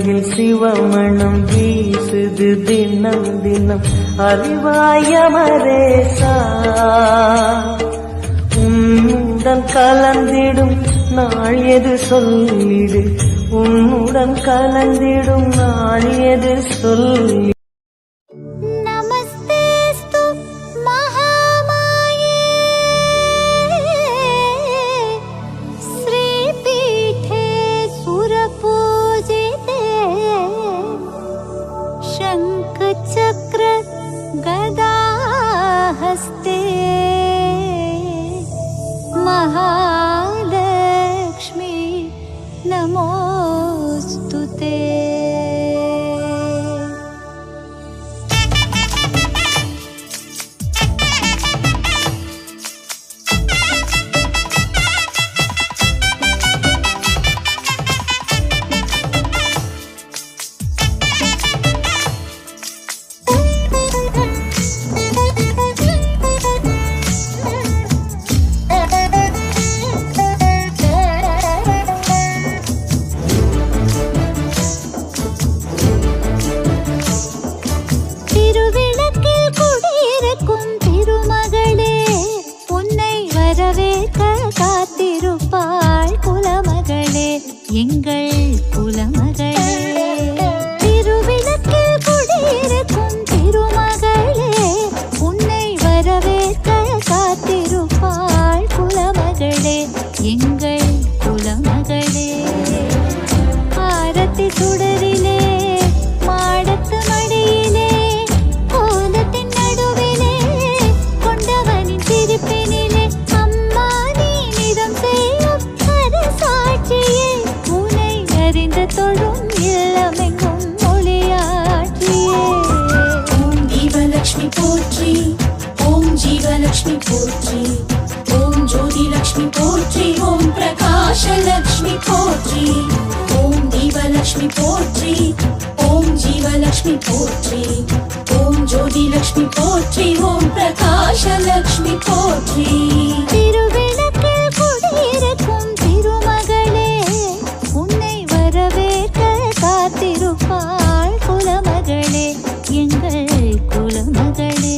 தலையில் சிவமணம் வீசுது தினம் தினம் அறிவாயமரேசா. உன்னுடன் கலந்திடும் நாள் எது சொல்லிடு, உன்னுடன் கலந்திடும் நாள் எது சொல்லி. चक्र गदा हस्ते महालक्ष्मी नमोस्तुते. எங்கள் குலமகளே திருவிளக்கில் குடியிருக்கும் திருமகளே, உன்னை வரவேற்க காத்திருப்பாள் குலமகளே, எங்கள் குலமகளே. ஆரத்தி சுடரிலே மாடத்து மடியிலே கோலத்தின் நடுவிலே கொண்டவனின் சிரிப்பினிலே அம்மா நீ நிறம் செய்யும் அரசாட்சியே, தொழும் இல்லமெங்கும் மொழியாற்றியே. ஓம் தீபலக்ஷ்மி போற்றி, ஓம் ஜீவலக்ஷ்மி போற்றி, ஓம் ஜோதிலக்ஷ்மி போற்றி, ஓம் பிரகாஷலக்ஷ்மி போற்றி. ஓம் தீபலக்ஷ்மி போற்றி, ஓம் ஜீவலக்ஷ்மி போற்றி, ஓம் ஜோதிலக்ஷ்மி போற்றி, ஓம் பிரகாஷலக்ஷ்மி போற்றி. திருவிளக்கில் குடியிருக்கும் திருமகளே, உன்னை வரவேற்க காத்திருப்பாள் குலமகளே, எங்கள் குலமகளே.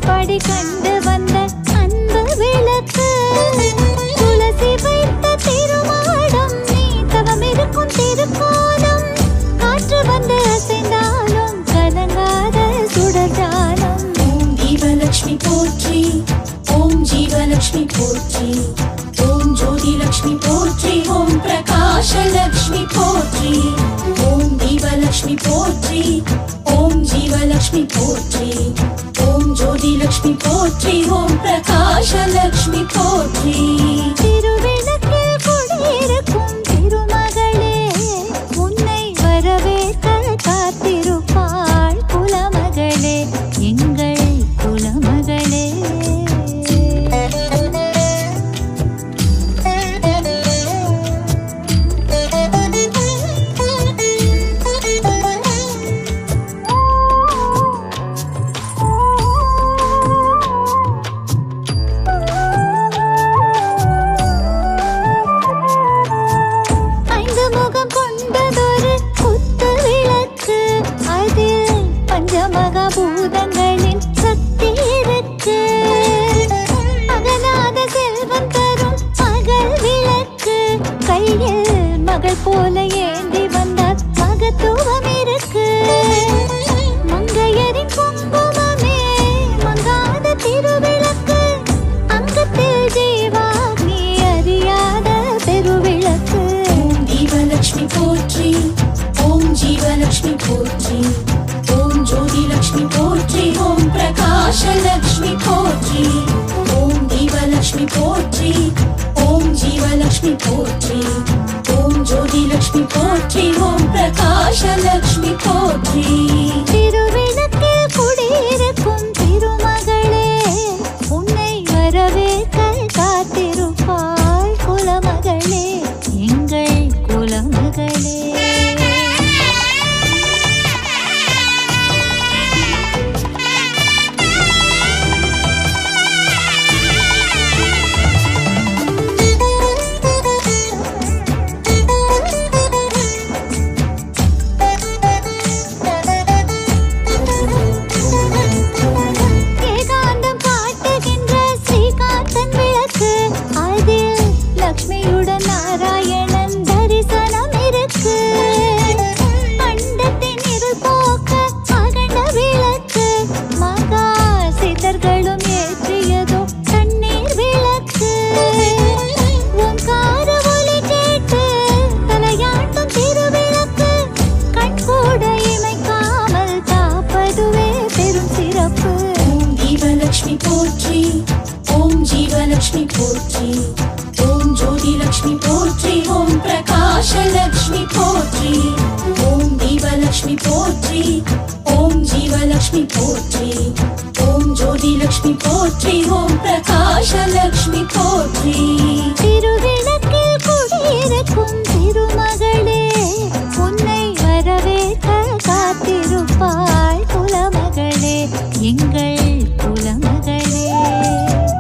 படி கண்டு வந்த அன்பு விளக்கு, துளசி வைத்த திருமாடம், நீ தவம் இருக்கும் திருக்கோலம், காற்று வந்து அசைந்தாலும் கலங்காத சுடர்ஜாலம். ஓம் தீபலக்ஷ்மி போற்றி, ஓம் ஜீவலக்ஷ்மி போற்றி, ஓம் ஜோதிலக்ஷ்மி போற்றி, ஓம் பிரகாஷலக்ஷ்மி போற்றி. ஓம் தீபலக்ஷ்மி போற்றி, ஓம் ஜீவலக்ஷ்மி போற்றி, ஓம் ஜோதிலக்ஷ்மி போற்றி, ஓம் பிரகாஷலக்ஷ்மி போற்றி. திருவிளக்கில் குடியிருக்கும் திருமகளே, உன்னை வரவேற்க காத்திருப்பாள் குலமகளே, எங்கள் குலமகளே. மகாபூதங்களின் சக்தி இருக்கு, அகலாத செல்வம் தரும் மகள் விளக்கு, கையில் மகள் போல ஏந்தி வந்தால் மகத்துவம் இருக்கு. மங்கையரின் குங்குமமே மங்காத திருவிளக்கு, அங்கத்தில் ஜீவாக்னி அறியாத பெருவிளக்கு. ஓம் தீபலக்ஷ்மி போற்றி, ஓம் ஜீவலக்ஷ்மி போற்றி, ஓம் ஜோதிலக்ஷ்மி போற்றி, ஓம் பிரகாஷலக்ஷ்மி போற்றி. ஓம் தீபலக்ஷ்மி போற்றி, பிரகாஷலக்ஷ்மி போற்றி. திருவிளக்கில் குடியிருக்கும் திருமகளே, உன்னை வரவேற்க காத்திருப்பாள் குலமகளே, எங்கள் குலமகளே. ஏகாந்தம் காட்டுகின்ற ஸ்ரீகாந்தன் விளக்கு, அதில் லக்ஷ்மியுடன் நாராயணன் தரிசனம் இருக்கு. அண்டத்தின் இருள் போக்க அகண்ட விளக்கு, மகா சித்தர்களும் ஏற்றியதோ தண்ணீர் விளக்கு. ஓங்கார ஒலி கேட்டு தலையாட்டும் திருவிளக்கு, கண்கூட இமைக்காமல் காப்பதுவே பெரும் சிறப்பு. ஓம் தீபலக்ஷ்மி போற்றி. ஓம் ஜீவலக்ஷ்மி போற்றி. ஓம் ஜோதிலக்ஷ்மி போற்றி. ஓம் பிரகாஷலக்ஷ்மி போற்றி. ஓம் தீபலக்ஷ்மி போற்றி. ஓம் ஜீவலக்ஷ்மி போற்றி. ஓம் ஜோதிலக்ஷ்மி போற்றி. ஓம் பிரகாஷலக்ஷ்மி போற்றி. திருவிளக்கில் குடியிருக்கும் திருமகளே, உன்னை வரவேற்க காத்திருப்பாள் குலமகளே, எங்கள் குலமகளே.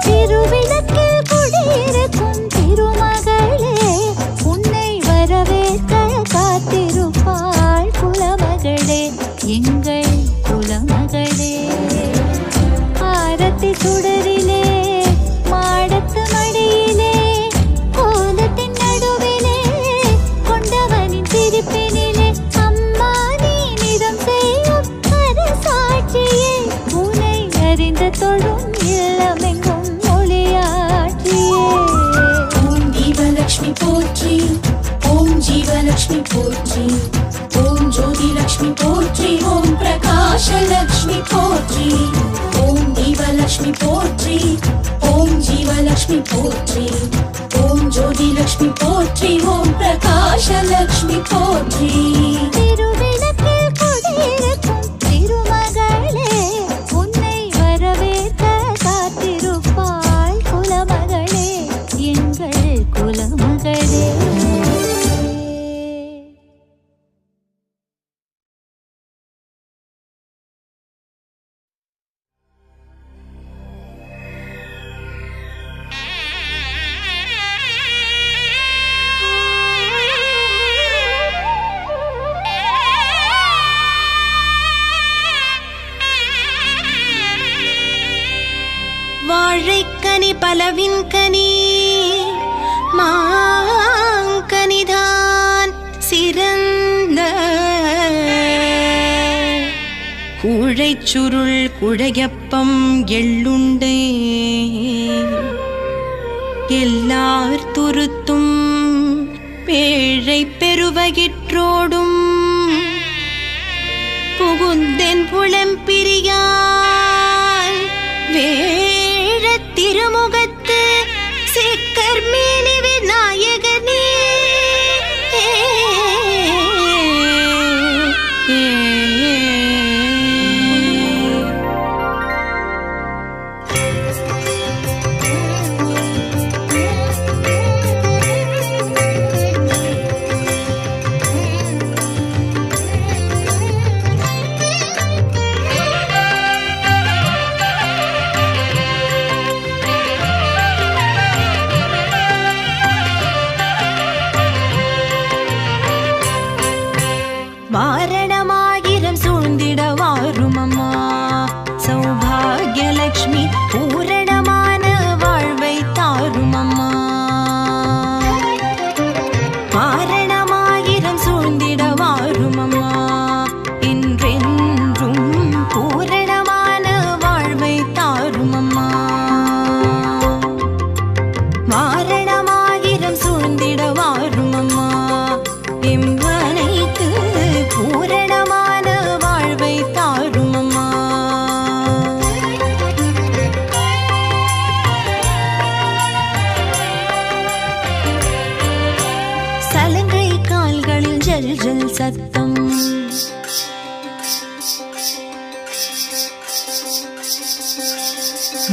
திருவிளக்கில் குடியிருக்கும் திருமகளே, உன்னை வரவேற்க காத்திருப்பாள் குலமகளே, எங்கள் குலமகளே. ஆரத்தி சுடரிலே, மாடத்து மடியிலே, கோலத்தின் நடுவிலே, கொண்டவனின் சிரிப்பினிலே, அம்மா நீ நிதம் செய்யும் அரசாட்சியே, உன்னை அறிந்த தொழும் இல்லமெங்கும் ஒளியாற்றியே. ஓம் தீபலக்ஷ்மி போற்றி. ஓம் ஜீவலக்ஷ்மி போற்றி. ஓம் ஜோதிலக்ஷ்மி போற்றி. ஓம் பிரகாஷலக்ஷ்மி போற்றி. ஓம் தீபலக்ஷ்மி போற்றி. ஓம் ஜீவலக்ஷ்மி போற்றி. ஓம் ஜோதிலக்ஷ்மி போற்றி. ஓம் பிரகாஷலக்ஷ்மி போற்றி. திருவிளக்கில் குடியிருக்கும் திருமகளே, உன்னை வரவேற்க காத்திருப்பாள் குலமகளே, எங்கள் குலமகளே. வாழைக்கனி பலவின் கனி, மாங்கனிதான் சிறந்த கூழைச் சுருள் குழையப்பம் எள்ளுண்டே, எல்லார் துருத்தும் பேழை பெருவகிற்றோடும் புகுந்தென் புலம்பிரியான் வேழத் திருமுகத்து சிக்கர் மேனி விநாயகனே. வாரணமாயிரம் சூழ்ந்திட வாரும் அம்மா, சௌபாகியலக்ஷ்மி பூரணமான வாழ்வை தாரும் அம்மா. வாரணமாயிரம் சூழ்ந்திட வாரும் அம்மா, என்றென்றும் பூரணமான வாழ்வை தாரும் அம்மா. வாரணமாயிரம் சூழ்ந்திட வாரும் அம்மா, எம்மனைக்கு பூரணமான வாழ்வை தாரும் அம்மா. சலங்கை கால்களில் ஜல் ஜல் சத்தம்,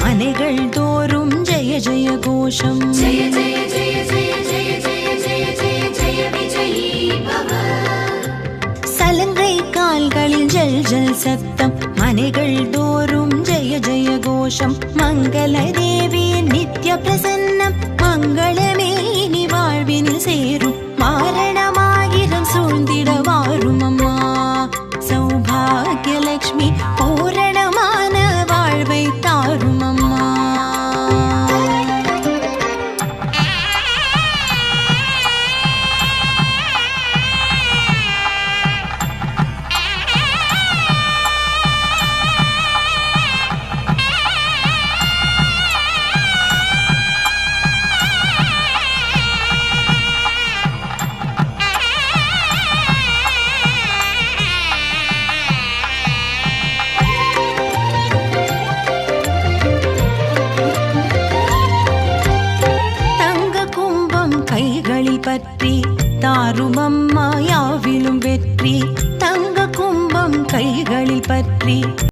மனைகள் தோறும் ஜெய ஜெய கோஷம் ஜெய ஜெய ஜெய ஜெய ஜெய ஜெய ஜெய ஜெய ஜெய விஜயீ பவ. சலங்கை கால்களில் ஜல் ஜல் சத்தம் மனைகள் தோறும் ஜெய ஜெய கோஷம் மங்கள தேவி நித்ய பிரசன்னம் மங்களமே நீ வாழ்வினில் சேரும் மாரணமாயிரம் சூழ்ந்திட வாரும் அம்மா சௌபாகியலக்ஷ்மி